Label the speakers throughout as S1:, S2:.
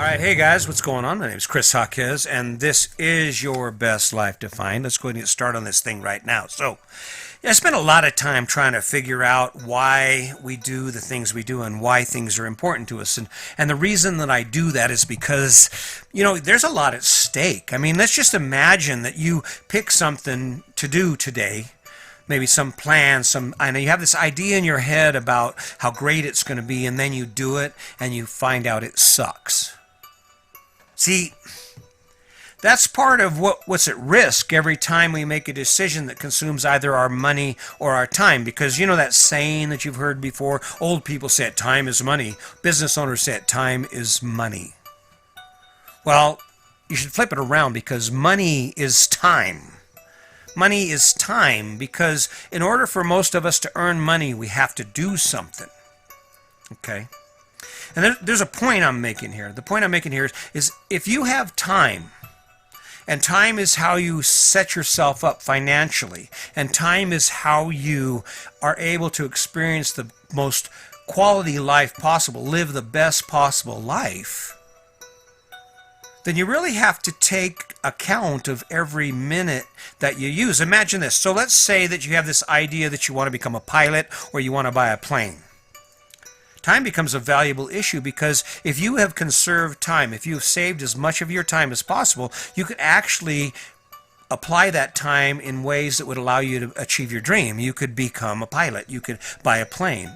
S1: All right, hey guys, what's going on? My name is Chris Hawkes, and this is your best life defined. Let's go ahead and get started on this thing right now. I spent a lot of time trying to figure out why we do the things we do and why things are important to us. And the reason that I do that is because, there's a lot at stake. I mean, let's just imagine that you pick something to do today. Maybe some plan, I know you have this idea in your head about how great it's going to be, and then you do it and you find out it sucks. See, that's part of what's at risk every time we make a decision that consumes either our money or our time. Because you know that saying that you've heard before, old people say it, time is money. Business owners say it, time is money. Well, you should flip it around because money is time. Money is time because in order for most of us to earn money, we have to do something. Okay? And there's a point I'm making here. The point I'm making here is if you have time, and time is how you set yourself up financially, and time is how you are able to experience the most quality life possible, live the best possible life, then you really have to take account of every minute that you use. Imagine this. So let's say that you have this idea that you want to become a pilot or you want to buy a plane. Time becomes a valuable issue because if you have conserved time, if you've saved as much of your time as possible, you could actually apply that time in ways that would allow you to achieve your dream. You could become a pilot. You could buy a plane.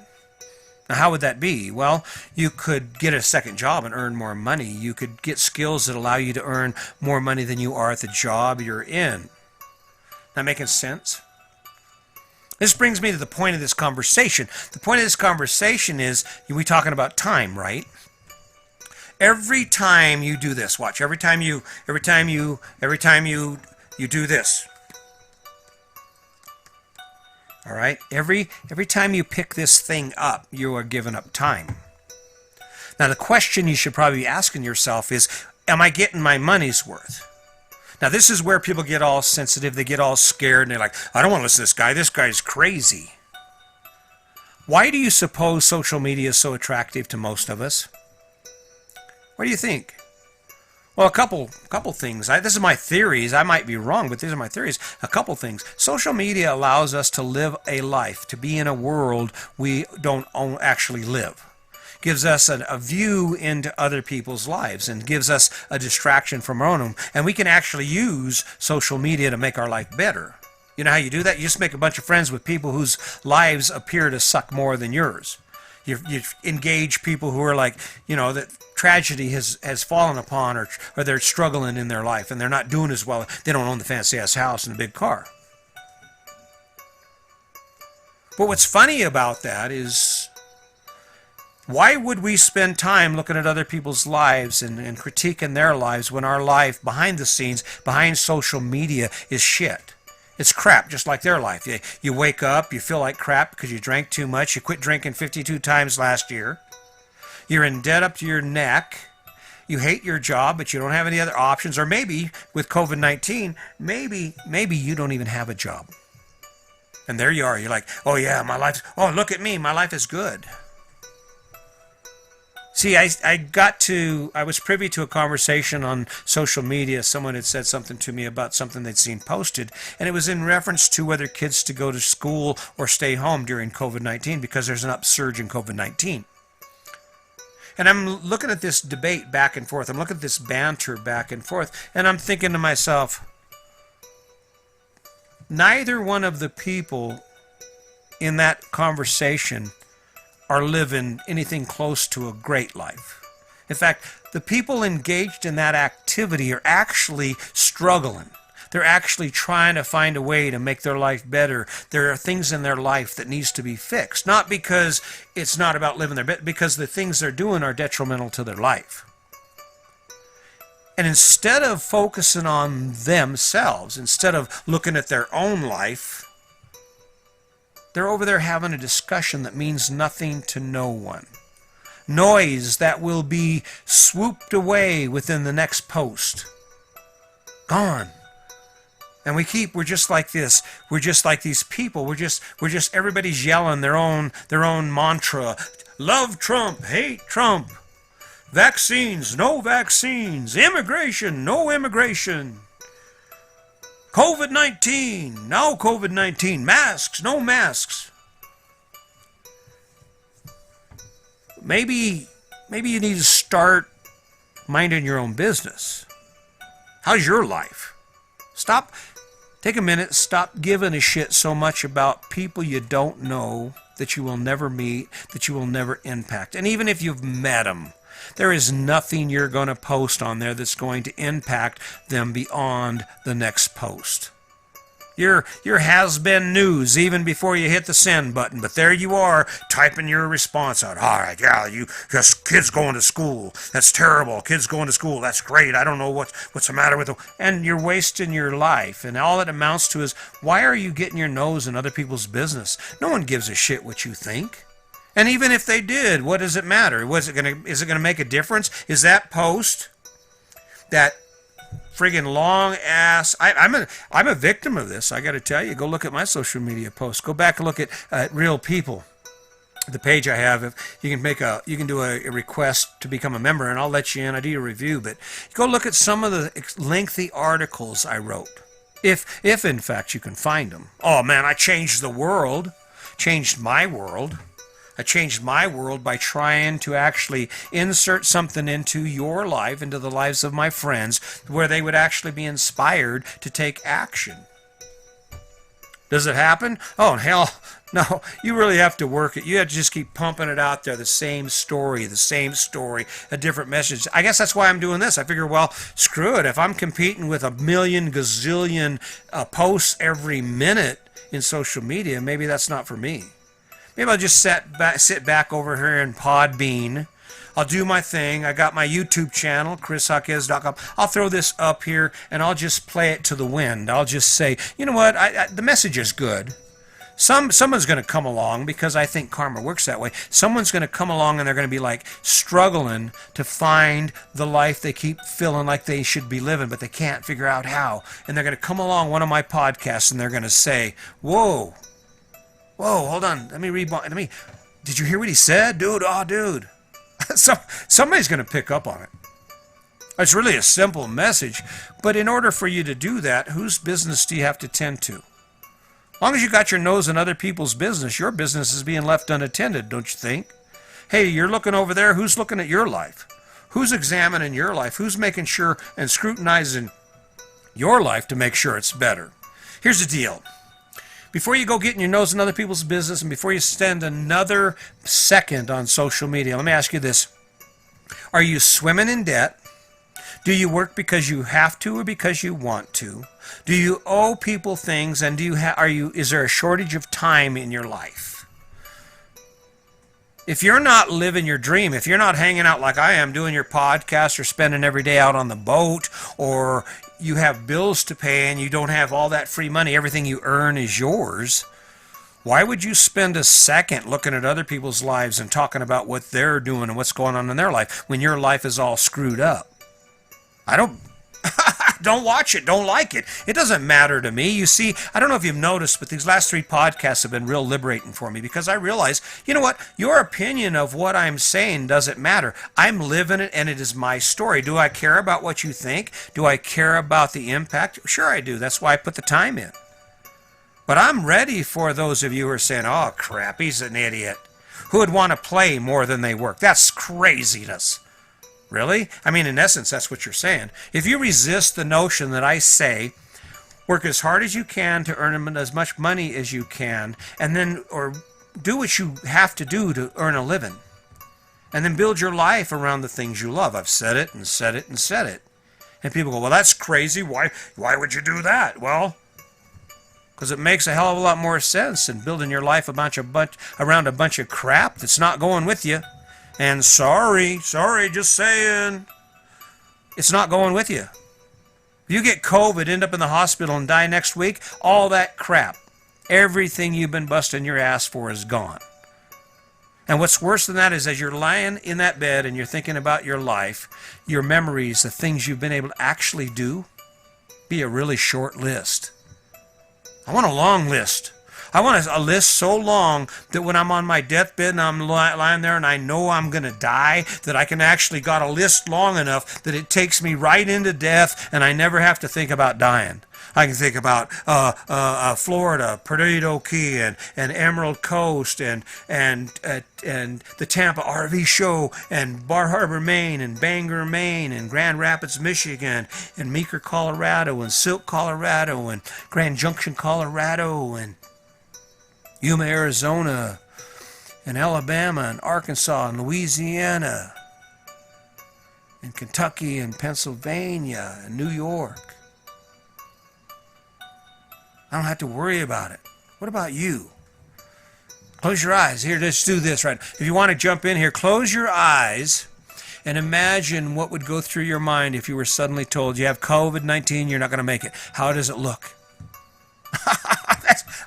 S1: Now, how would that be? Well, you could get a second job and earn more money. You could get skills that allow you to earn more money than you are at the job you're in. That making sense? This brings me to the point of this conversation. The point of this conversation is we're talking about time, right? Every time you do this, watch. Every time you do this. All right? Every time you pick this thing up, you are giving up time. Now, the question you should probably be asking yourself is, am I getting my money's worth? Now, this is where people get all sensitive. They get all scared, and they're like, I don't want to listen to this guy. This guy's crazy. Why do you suppose social media is so attractive to most of us? What do you think? Well, a couple things. This is my theories. I might be wrong, but these are my theories. A couple things. Social media allows us to live a life, to be in a world we don't actually live. Gives us a view into other people's lives and gives us a distraction from our own. And we can actually use social media to make our life better. You know how you do that? You just make a bunch of friends with people whose lives appear to suck more than yours. You engage people who are like, that tragedy has fallen upon or they're struggling in their life and they're not doing as well. They don't own the fancy-ass house and a big car. But what's funny about that is, why would we spend time looking at other people's lives and critiquing their lives when our life behind the scenes, behind social media, is shit? It's crap, just like their life. You wake up, you feel like crap because you drank too much. You quit drinking 52 times last year. You're in debt up to your neck. You hate your job, but you don't have any other options. Or maybe with COVID-19, maybe you don't even have a job. And there you are. You're like, oh yeah, look at me. My life is good. See, I was privy to a conversation on social media. Someone had said something to me about something they'd seen posted, and it was in reference to whether kids to go to school or stay home during COVID-19 because there's an upsurge in COVID-19. And I'm looking at this debate back and forth. I'm looking at this banter back and forth, and I'm thinking to myself, neither one of the people in that conversation are living anything close to a great life. In fact, the people engaged in that activity are actually struggling. They're actually trying to find a way to make their life better. There are things in their life that needs to be fixed. Not because it's not about living their best, because the things they're doing are detrimental to their life. And instead of focusing on themselves, instead of looking at their own life, they're over there having a discussion that means nothing to no one. Noise that will be swooped away within the next post. Gone. And we're just like this. We're just like these people. We're just everybody's yelling their own mantra. Love Trump, hate Trump. Vaccines, no vaccines. Immigration, no immigration. COVID-19, no COVID-19. Masks, no masks. Maybe you need to start minding your own business. How's your life? Take a minute, stop giving a shit so much about people you don't know, that you will never meet, that you will never impact. And even if you've met them, there is nothing you're going to post on there that's going to impact them beyond the next post. Your has-been news even before you hit the send button, but there you are typing your response out. All right, yeah, you just kids going to school. That's terrible. Kids going to school. That's great. I don't know what's the matter with them. And you're wasting your life. And all it amounts to is, why are you getting your nose in other people's business? No one gives a shit what you think. And even if they did, what does it matter? Is it gonna make a difference? Is that post, that friggin' long ass, I'm a victim of this. I got to tell you, go look at my social media posts. Go back and look at Real People, the page I have. If you can do a request to become a member, and I'll let you in. I do a review, but go look at some of the lengthy articles I wrote, if in fact you can find them. Oh man, I changed the world, changed my world. I changed my world by trying to actually insert something into your life, into the lives of my friends, where they would actually be inspired to take action. Does it happen? Oh, hell, no. You really have to work it. You have to just keep pumping it out there, the same story, a different message. I guess that's why I'm doing this. I figure, well, screw it. If I'm competing with a million gazillion posts every minute in social media, maybe that's not for me. Maybe I'll just sit back over here in Podbean. I'll do my thing. I got my YouTube channel, chrishawkes.com. I'll throw this up here, and I'll just play it to the wind. I'll just say, you know what? The message is good. Someone's going to come along, because I think karma works that way. Someone's going to come along, and they're going to be like struggling to find the life they keep feeling like they should be living, but they can't figure out how. And they're going to come along one of my podcasts, and they're going to say, whoa, hold on. Did you hear what he said? Dude. Somebody's going to pick up on it. It's really a simple message, but in order for you to do that, whose business do you have to tend to? As long as you got your nose in other people's business, your business is being left unattended, don't you think? Hey, you're looking over there. Who's looking at your life? Who's examining your life? Who's making sure and scrutinizing your life to make sure it's better? Here's the deal. Before you go getting your nose in other people's business, and before you spend another second on social media, let me ask you this. Are you swimming in debt? Do you work because you have to or because you want to? Do you owe people things, and is there a shortage of time in your life? If you're not living your dream, if you're not hanging out like I am, doing your podcast, or spending every day out on the boat, or you have bills to pay and you don't have all that free money, everything you earn is yours, why would you spend a second looking at other people's lives and talking about what they're doing and what's going on in their life when your life is all screwed up? I don't watch it, don't like it. It doesn't matter to me. You see, I don't know if you've noticed, but these last 3 podcasts have been real liberating for me, because I realize, you know what? Your opinion of what I'm saying doesn't matter. I'm living it, and it is my story. Do I care about what you think? Do I care about the impact? Sure I do. That's why I put the time in. But I'm ready for those of you who are saying, oh, crap, he's an idiot, who would want to play more than they work. That's craziness. Really? I mean, in essence, that's what you're saying. If you resist the notion that I say, work as hard as you can to earn as much money as you can, or do what you have to do to earn a living, and then build your life around the things you love. I've said it and said it and said it. And people go, well, that's crazy. Why would you do that? Well, because it makes a hell of a lot more sense than building your life around a bunch of crap that's not going with you. And sorry, just saying, it's not going with you. If you get COVID, end up in the hospital, and die next week, all that crap, everything you've been busting your ass for is gone. And what's worse than that is, as you're lying in that bed and you're thinking about your life, your memories, the things you've been able to actually do, be a really short list. I want a long list. I want a list so long that when I'm on my deathbed and I'm lying there and I know I'm going to die, that I can actually got a list long enough that it takes me right into death and I never have to think about dying. I can think about Florida, Perdido Key, and Emerald Coast, and the Tampa RV Show, and Bar Harbor, Maine, and Bangor, Maine, and Grand Rapids, Michigan, and Meeker, Colorado, and Silk, Colorado, and Grand Junction, Colorado, and Yuma, Arizona, and Alabama, and Arkansas, and Louisiana, and Kentucky, and Pennsylvania, and New York. I don't have to worry about it. What about you? Close your eyes. Here, let's do this right. If you want to jump in here, close your eyes and imagine what would go through your mind if you were suddenly told you have COVID-19, you're not going to make it. How does it look?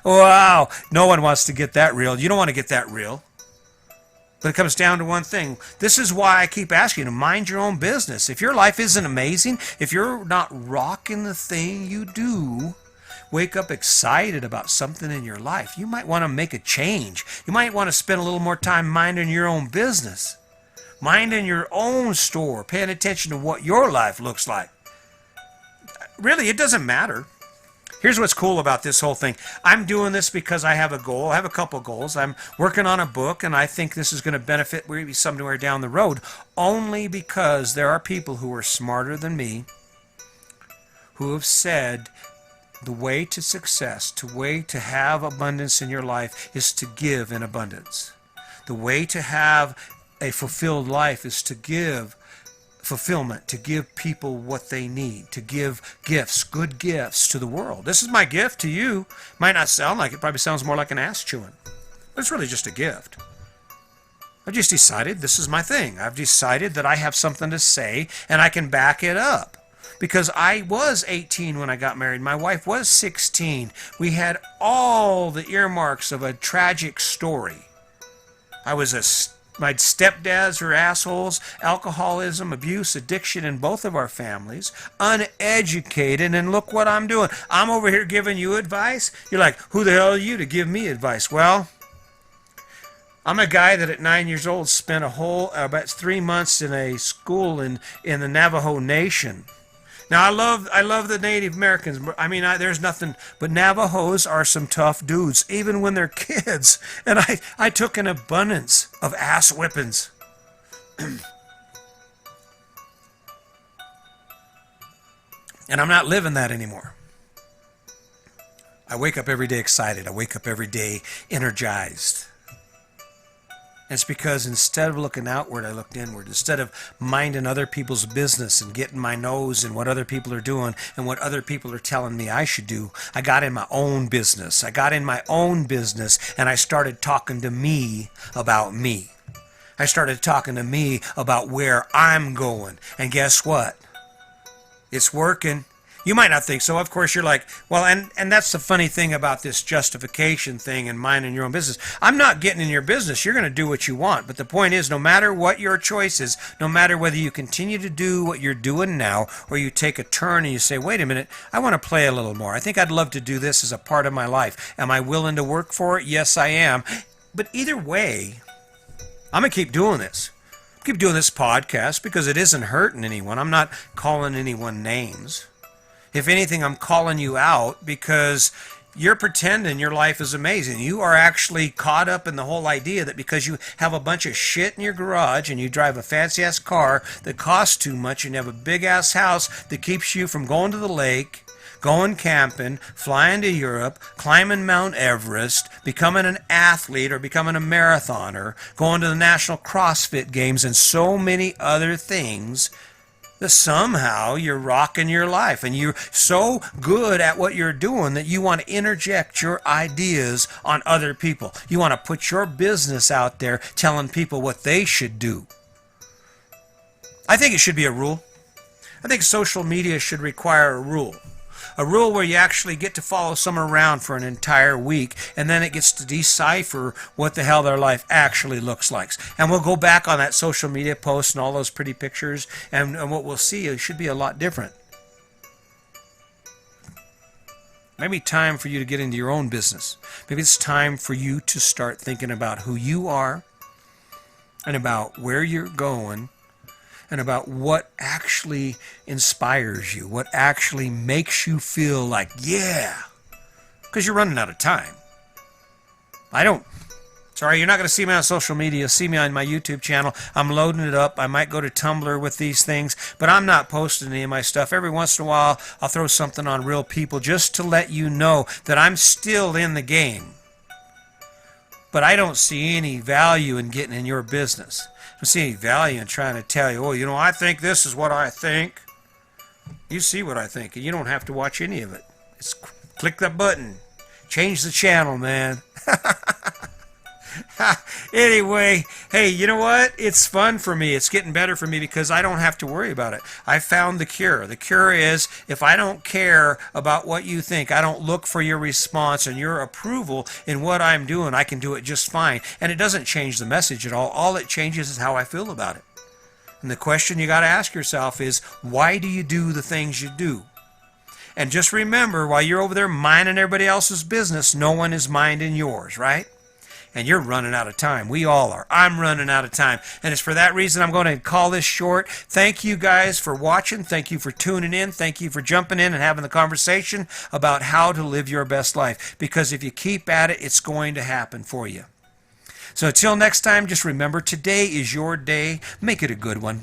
S1: Wow. No one wants to get that real. You don't want to get that real. But it comes down to one thing. This is why I keep asking you to mind your own business. If your life isn't amazing, if you're not rocking the thing you do, wake up excited about something in your life, you might want to make a change. You might want to spend a little more time minding your own business, minding your own store, paying attention to what your life looks like. Really, it doesn't matter. Here's what's cool about this whole thing. I'm doing this because I have a goal. I have a couple goals. I'm working on a book, and I think this is going to benefit maybe somewhere down the road, only because there are people who are smarter than me who have said the way to success, the way to have abundance in your life is to give in abundance. The way to have a fulfilled life is to give fulfillment, to give people what they need, to give gifts, good gifts to the world. This is my gift to you. Might not sound like it, probably sounds more like an ass chewing, but it's really just a gift. I've just decided this is my thing. I've decided that I have something to say and I can back it up. Because I was 18 when I got married. My wife was 16. We had all the earmarks of a tragic story. My stepdads were assholes, alcoholism, abuse, addiction in both of our families, uneducated, and look what I'm doing. I'm over here giving you advice. You're like, who the hell are you to give me advice? Well, I'm a guy that at 9 years old spent about 3 months in a school in the Navajo Nation. Now, I love the Native Americans. I mean, there's nothing, but Navajos are some tough dudes, even when they're kids. And I took an abundance of ass whippings. And I'm not living that anymore. I wake up every day excited. I wake up every day energized. And it's because instead of looking outward, I looked inward. Instead of minding other people's business and getting my nose in what other people are doing and what other people are telling me I should do, I got in my own business. I got in my own business and I started talking to me about me. I started talking to me about where I'm going. And guess what? It's working. You might not think so. Of course, you're like, well, and that's the funny thing about this justification thing and minding your own business. I'm not getting in your business. You're going to do what you want. But the point is, no matter what your choice is, no matter whether you continue to do what you're doing now or you take a turn and you say, wait a minute, I want to play a little more. I think I'd love to do this as a part of my life. Am I willing to work for it? Yes, I am. But either way, I'm going to keep doing this. Keep doing this podcast because it isn't hurting anyone. I'm not calling anyone names. If anything, I'm calling you out because you're pretending your life is amazing. You are actually caught up in the whole idea that because you have a bunch of shit in your garage and you drive a fancy-ass car that costs too much and you have a big-ass house that keeps you from going to the lake, going camping, flying to Europe, climbing Mount Everest, becoming an athlete or becoming a marathoner, going to the National CrossFit Games, and so many other things, that somehow you're rocking your life and you're so good at what you're doing that you want to interject your ideas on other people. You want to put your business out there telling people what they should do. I think it should be a rule. I think social media should require a rule. A rule where you actually get to follow someone around for an entire week and then it gets to decipher what the hell their life actually looks like. And we'll go back on that social media post and all those pretty pictures and what we'll see should be a lot different. Maybe time for you to get into your own business. Maybe it's time for you to start thinking about who you are and about where you're going and about what actually inspires you, what actually makes you feel like, yeah, because you're running out of time. Sorry, you're not going to see me on social media. See me on my YouTube channel. I'm loading it up. I might go to Tumblr with these things, but I'm not posting any of my stuff. Every once in a while, I'll throw something on Real People just to let you know that I'm still in the game. But I don't see any value in getting in your business. I don't see any value in trying to tell you, oh, I think this is what I think. You see what I think, and you don't have to watch any of it. Just click that button. Change the channel, man. Anyway, hey, you know what? It's fun for me. It's getting better for me because I don't have to worry about it. I found the cure. The cure is if I don't care about what you think, I don't look for your response and your approval in what I'm doing, I can do it just fine. And it doesn't change the message at all. All it changes is how I feel about it. And the question you got to ask yourself is, why do you do the things you do? And just remember, while you're over there minding everybody else's business, no one is minding yours, right? And you're running out of time. We all are. I'm running out of time. And it's for that reason I'm going to call this short. Thank you guys for watching. Thank you for tuning in. Thank you for jumping in and having the conversation about how to live your best life. Because if you keep at it, it's going to happen for you. So until next time, just remember, today is your day. Make it a good one.